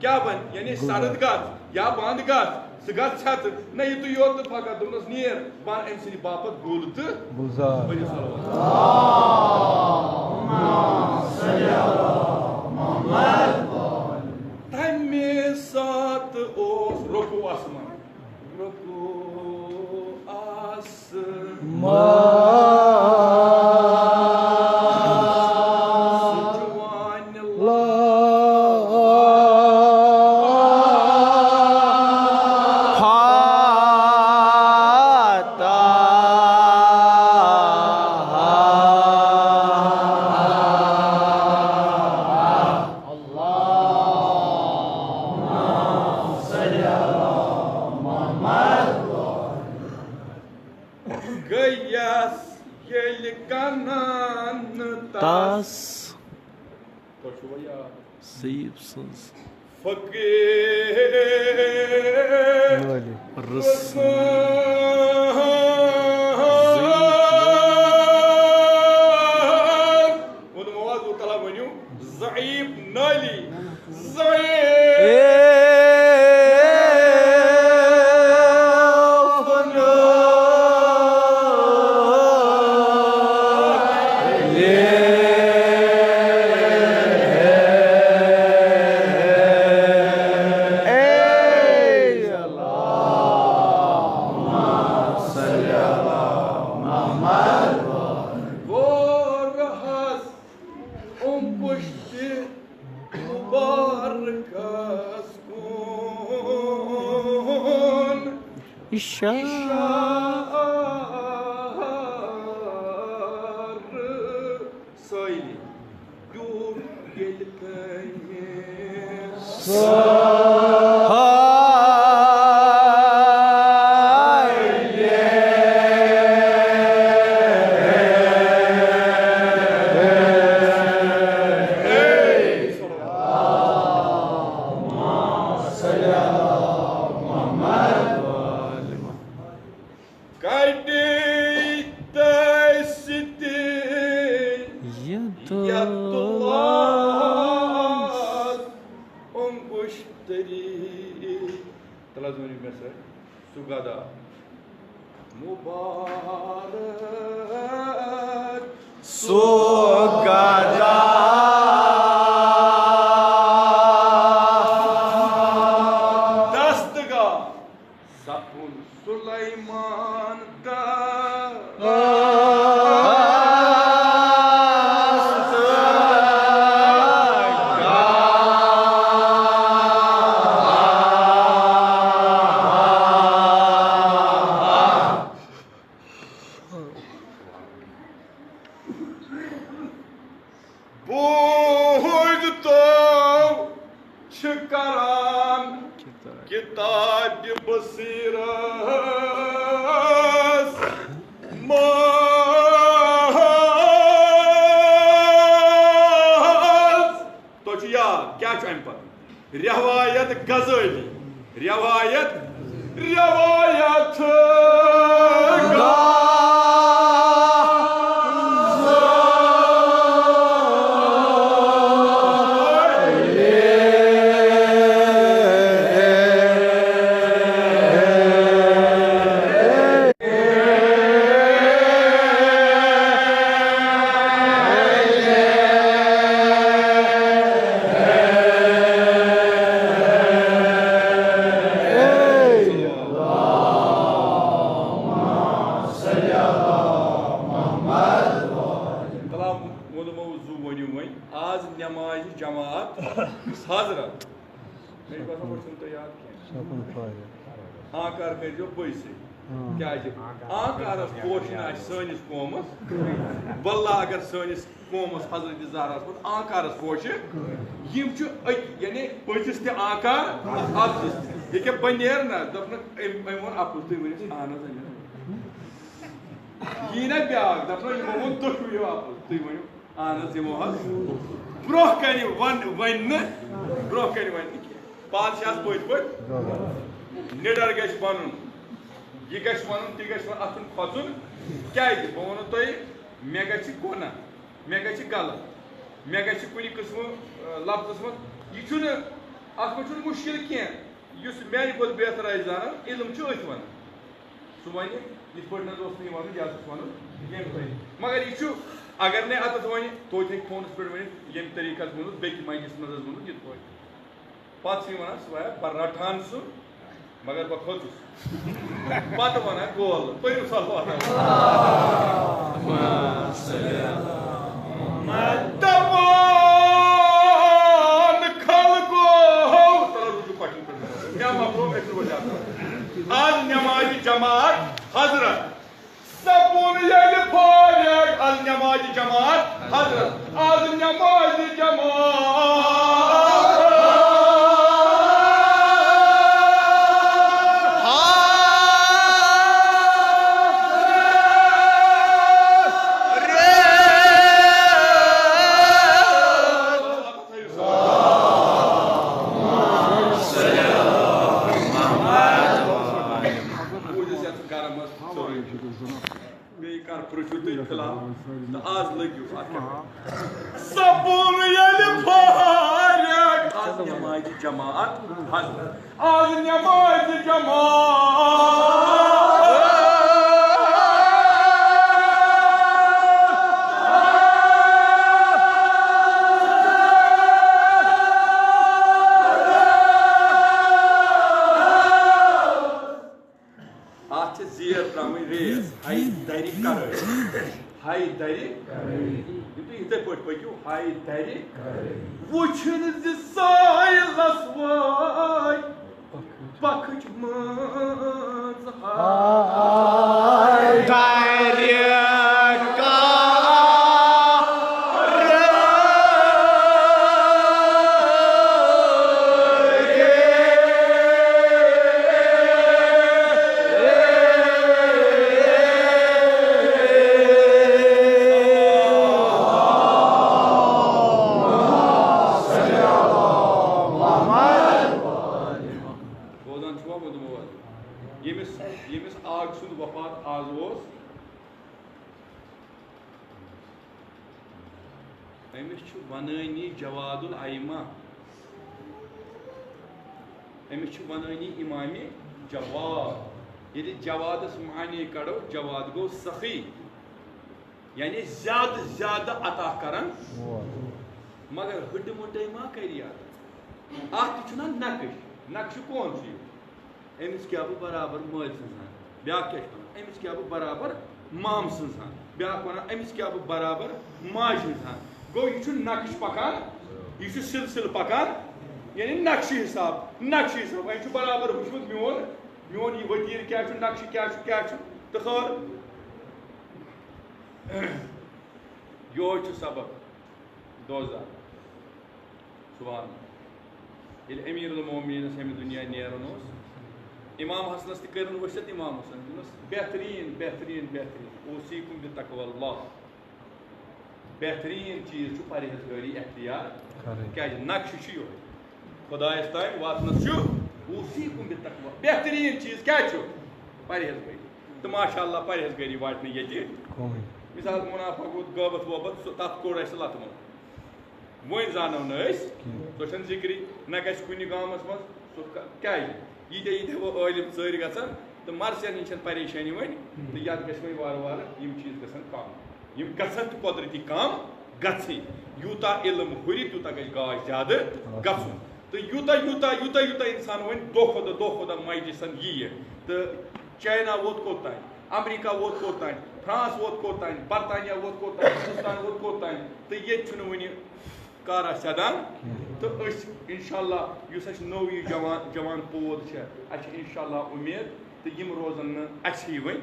क्या बन यानी सर्द गत या बंद गत सह गत छत न यह तु योत फकत दोनस नेर बन अम सद बापत गुल तो गुलजार तमे साथ ओस रुकू आसमान रुकू तला वन मे सर सुगदा मुबारक सुगदा दस्तगा सपुन सुलेमान दा बोझ तो शिकरान किताब बसीरस तो याद क्या अम पे रवायत गजली रवायत रवायत आज नमाज जमात हजरत मेरे पास तो याद आकार कर पैसे क्या आकार पोशन सनिस कौमस बल्ला अगर सनिस कौमस हजरत जहरास पे आकार पोश यानी पचिस ते आकार अफस ये बनेर ना दपन वो अफस तुम वन अहन यी ना ब्याक दपन वो दुशवी अफस तुम वन अहन यमो ब्रोह कन वन ब्रोह कन वन पादशाह पत पे निडर गश बन यह गश वन तह गश अथुन खोचुन क्या बह वो तुम मे गोना मे गलत मे कुन किस्म लफ्ज मज यह अत मुश्किल कह मानि खुद बेहतर आए जान इल्म अथ वन सह वन ये वन यह वन मगर यह अगर ने अत वन तो फोनस पे वन ये तरीक वो बेस मंजिस मज वो ये पे वन सह बह रटान सह मगर बह खोचुस पे वन गोल परू सलवान आज नमाज जमात हजरत सपुन अल नमाज जमात हजरत आज नमाज जमात आज लगे सपुन आज नमाज जमात आज नमाज जमात अत जेर त्र रेस हाई दरि कर हाई दरि इथे पे पकू हाई दरि वुछन साइलस वाय पखच मज हाय दरि यमिस आग सुद वफात आज अमिस वनानी जवादुल आइमा अमिस वनानी इमामी जवाद ये जवादस मानी कड़ो जवाद गो सखी यानी ज्यादा ज्यादा अता करन मगर हड मुटे मा करिया ना नक्श नक्श कौन सी अमिस क्या बराबर मल सजान ब्या क्या अमिस क्या बराबर माम सजान ब्या वन अमिस क्या बराबर माज सजान गो यह नक्श पकान यह सिलसिल पकान यानी नक्श हिसाब वह बराबर वुचमुत मोन यह वतीर क्या नक्श क्या तो खैर यो सबक दोजा सुभान अमीरुल मोमिनीन अमे दुनिया नेरन इमाम हसनस तक वसियत इमाम हसन बेहतरीन बेहतरीन बेहतरीन ओसीकुम बितक़वल्लाह बेहतरीन चीज परहेजगारी अख्तियार क्या नक्श यो खुदायस तान वातनस ओसीकुम बितक़वा बेहतरीन चीज क्या परहेजगारी तो माशाअल्लाह परहेजगारी वाटने ये मिसाल मुनाफा गो गबत वबत तथ कोड़ लत मन वो जानो सो जिक्री न ग कुन गामस मज क्या यीत्या वो आलिम चर ग तो मरसन ही परेशानी वन तो ये ग वार वार चीज गन कम गन तो कुदरती कम गि यूता इलम हुर तूता ग गाय ज्यादा गन तो यूता यूता यूता यूता इंसान वन दो खुदा मजलिसन यी तो चाइना वोत कोत अमेरिका वोत कोत फ्रांस वोत कोत बरतानिया वोत कोत हिंदुस्तान वोत कोत तो ये वन कारा सदान तो इंशाअल्लाह नौ यह जवान पोद इंशाअल्लाह उम्मीद तो यम रोजन अच्छी वन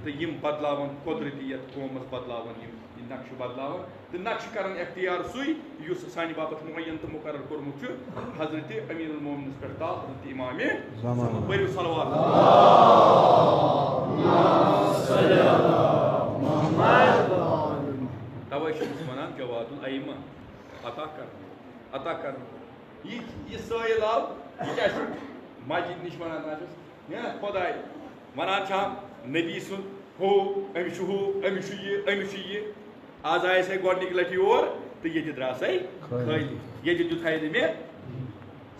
तो यम बदलावन कुदरती यथ कौमस बदलावन नक्श बदलावन तो नक्श कर अख्तियार सुई सानि बाबत मुयन तो मुकर्रर कोर्मुत हजरत अमीरुल मोमिनीन पे हजरत इमामे बरु सलवात तवे वन जवादुल अइमा अता कर ये साइल आव यह मस्जिद नश वन खुदाय वन नबी सुन हो अमिस ये आज आए से गोडनिक लटि और तो ये द्रा से खाली ये दुथाय मे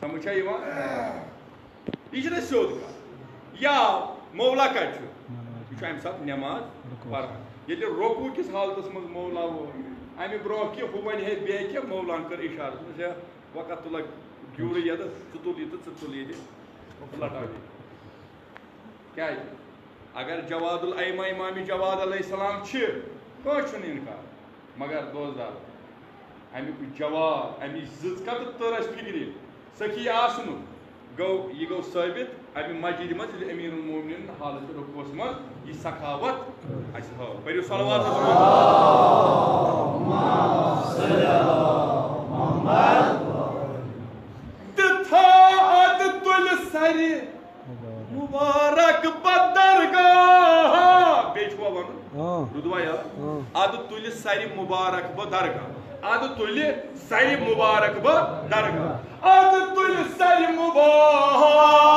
समझा यह सोद या मौला कत अम सात नमाज पढ़ान ये रोकू किस हालत मज मौला वो अमे ब्रो कि हु वन हे बे कि मौलान कर इशारा वक़्त तुल ग्यूर ये तुल ये तुल ये लटा क्या अगर जवादुल अइमा इमाम जवाद अलैहिस्सलाम कह इनकार मगर दोस्तदार अमुक जवाद अमी जिज कत तरस फिक्र सखी आसनु गो यह गो साबित अमे मस्जिद मज अमीरुल मोमिनीन हालत रुकूस मज यह सखावत पढ़ो सलवात तुल सरी मुबारक बदरगाह बेचुआ वन रुदवा अद तुल सरी मुबारक बदरगाह अद तुल सरी मुबारक बदरगाह अद तुल सरी मुबारक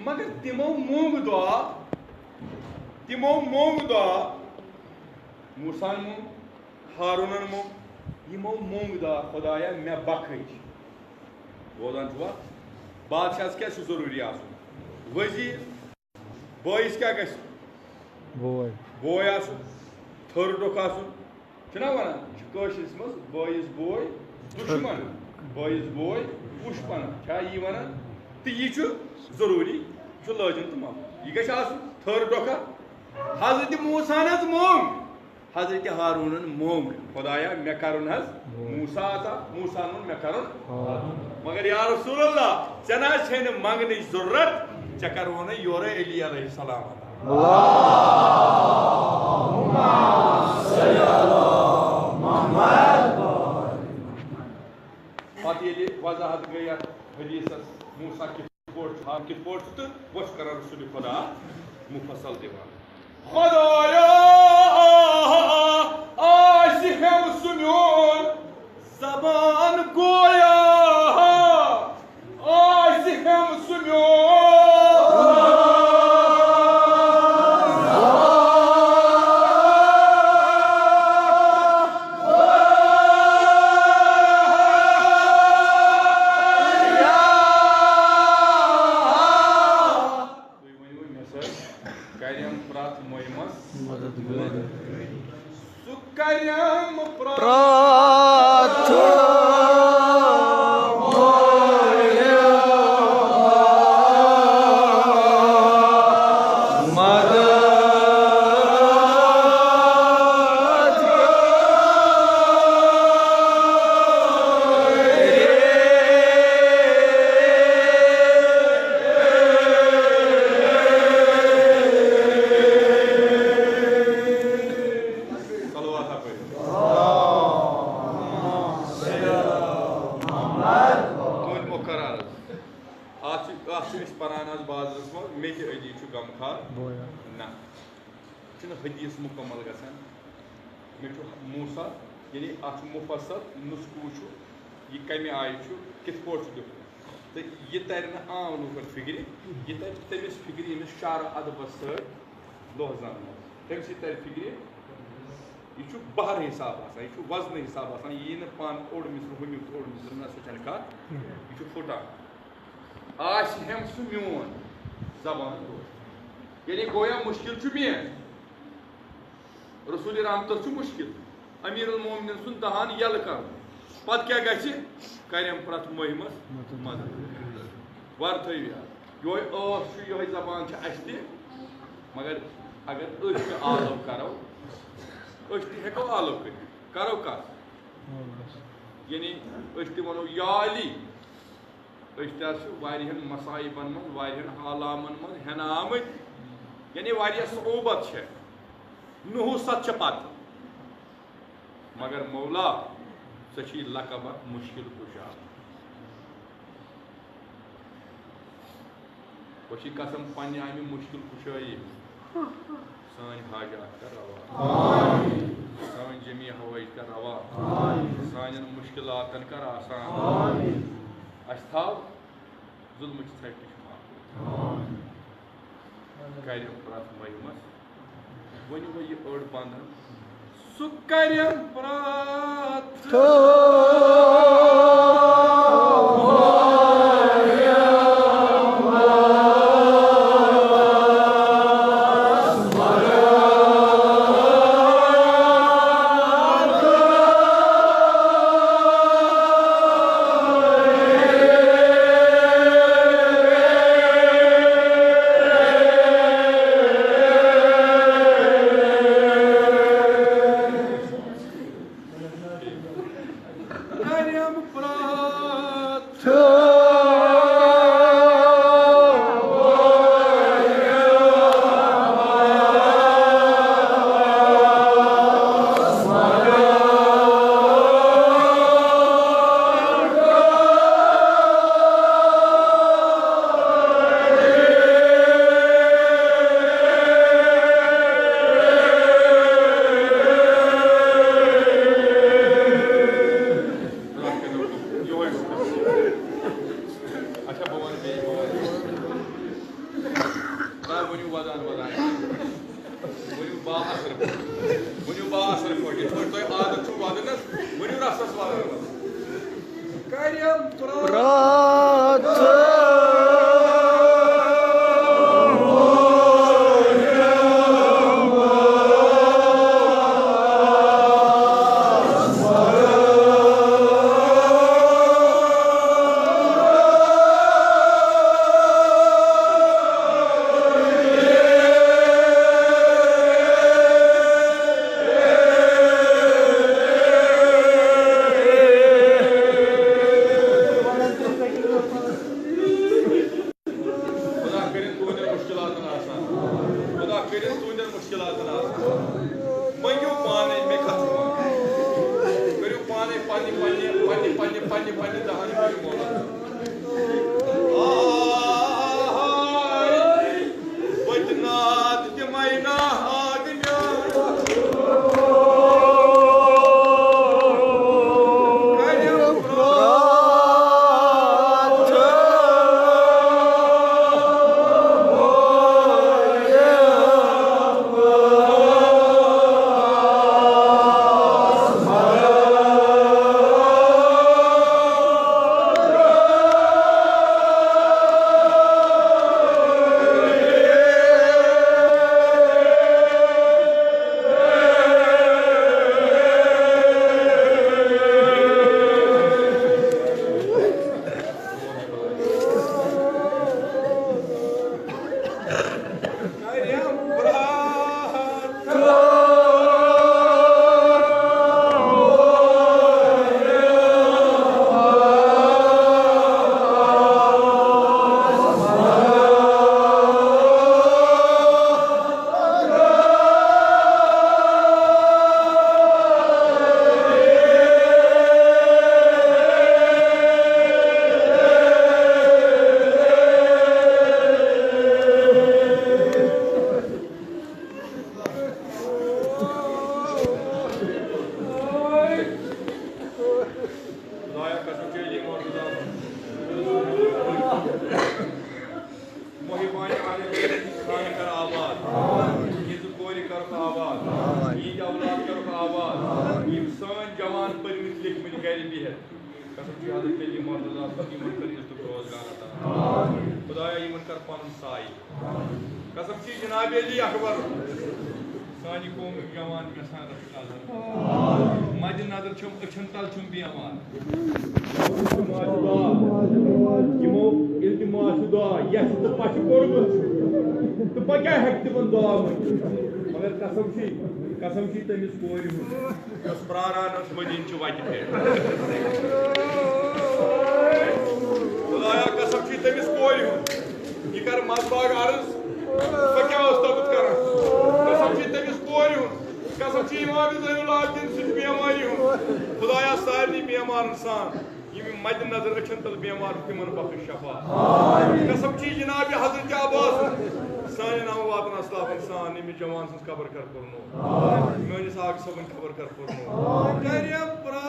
मगर तिमो मोंग दुआ मूसा मोंग हारून मोंग यमो मोंग दुआ खुदाया मे बखच बोलान छुआ बादशाह क्या जरूरी आसुन वजीर बॉयस क्या गस बोय आसुन थर्ड आसुन छना वनान कशिस मज बॉयस बोय दुश्मन बॉयज बॉय पुष्पन क्या ये वन तो ये जरूरी लाजन तो मामू यह गश थर डोखा हजरत मूसा मोंग हजरत हारून मोंग खुदाया मे कर मूसा आता मूसा मे कर मगर या रसूल अल्लाह चना छे मंगन जरूरत चे कर योर अली अलैहिस्सलाम पत ये वजाहत गई हदीस मूसा कित पोट तो वह कर रसूल खुदा मुफसल दिवान खुदाया हम सुनोन जबान गोया हम सुनोन हदीस मुकम्मल गसान मे मूसा यानी अत मुफसल नुस्खू यह कमे आय कित पोट दिख तो यह तर आम लूकन फिक्र यह तर तमिस फिक्र यमिस शार अदबस सह तम सी तर फिक्र यह बहर हिसाब यह वजन हिसाब यह पान ओड मिसर हुमिक ओड मिसर ना सो कत यह फुटान हम सह मोन जबान यानी गोया मुश्किल मेन रसूल रहमत मुश्किल अमीर मोमिन सुन दहान यल कर पत क्या करम प्रत मुहिमस मदद वर थो ये जबान मगर अगर आलव करो हेको आलव करो कत यानी वनो या अली मसाइबन मन हालामन मन हेन आमत यानी सोबत नहुसत पत मगर मौला सची लकब मुश्किल कुशा वशी कसम पन्ने आमि मुश्किल कुशाई सान हाजात कर रवा सान जमी हवाई कर रवा सान मुश्किलातन कर आसान अस थाव जुल्म छट कर प्रत महिमस वन वो ये ओड बंधन सुकर्यम प्रात कसम छी हज़रत अली मौला यमन कर इज्जत रोजगार अता खुदाया यमन कर पन साई कसम छी जनाब अली अकबर सानी कौम जवान में सान रखा मद नजर छुम अछन तल छुम बेमार यमो इल्तिमास दुआ यस तो पछ कोरमत तो पक्या हेक तिमन दुआ मगर कसम छी तमिस कोर उस प्रारान उस मदीन च वाति पे खुदाया कसम छी तमिस कोर ये कर मजबाग अर्ज पक्या उस तबत कर कसम छी तमिस कोर कसम छी इमाम ज़ैनुल आबिदीन सुच बेमारी खुदाया सारी बेमार इंसान ये मद नजर अछन तल बेमार तिमन बख्श शफा कसम छी जनाब हजरत अब्बास सारे नाम वातन अस्लाफ इंसान इमे जवान सस खबर कर पुरनो मेनिस आग सबन खबर कर पुरनो करियम प्रा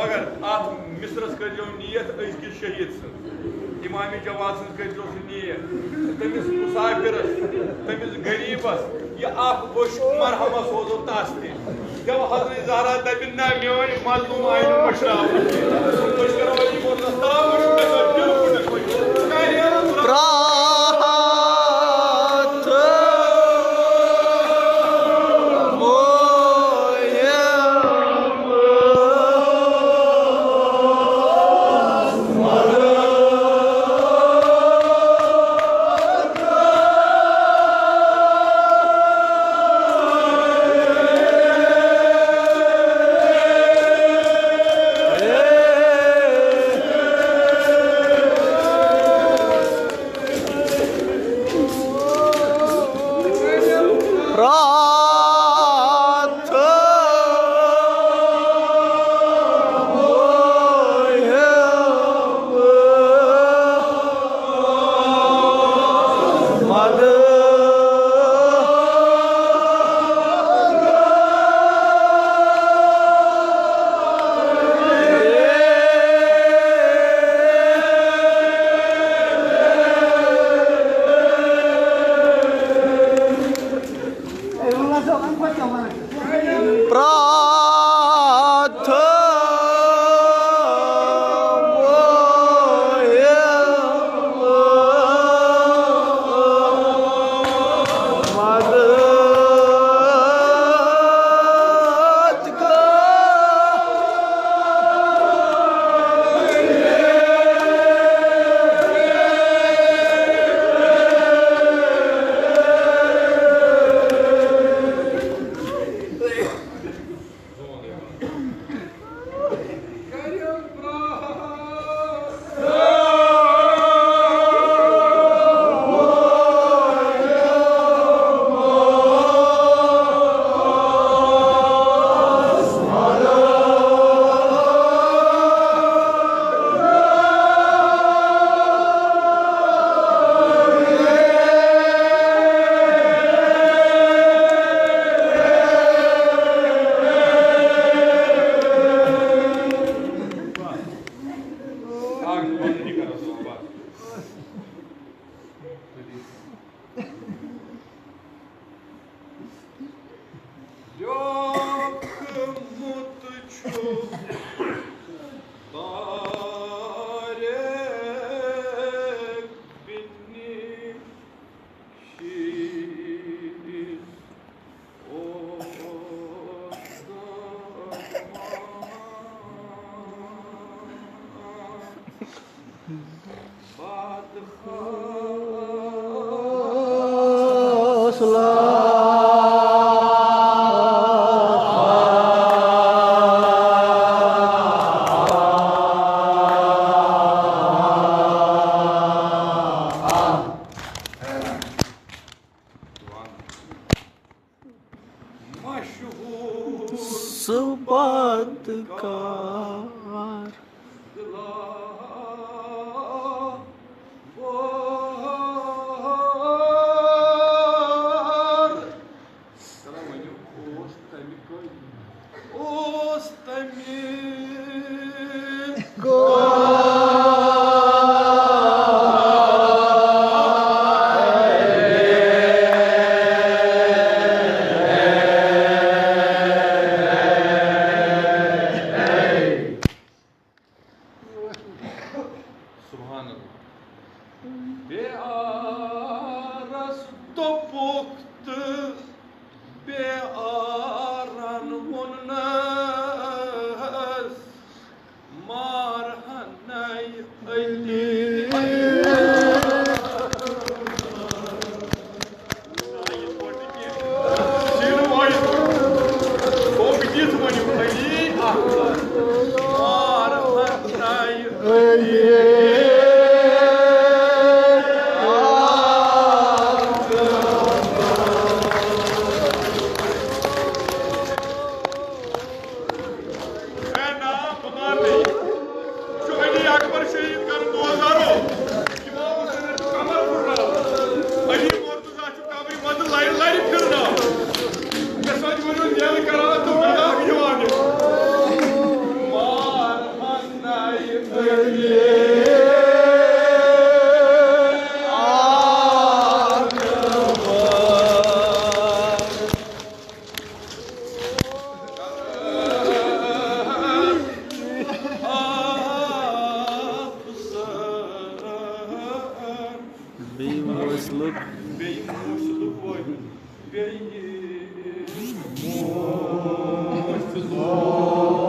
मगर आत मिसरस करो नीयत अजकिस शहीद इमाम जवाद सज करो नीयत तमिस मुसाफिरस तमिस गरीबस यह बोश मरहमा सोजो तस जब हजरत ज़हरा दबिन ना मेन मजलूम आइन मशराव पतकार Look.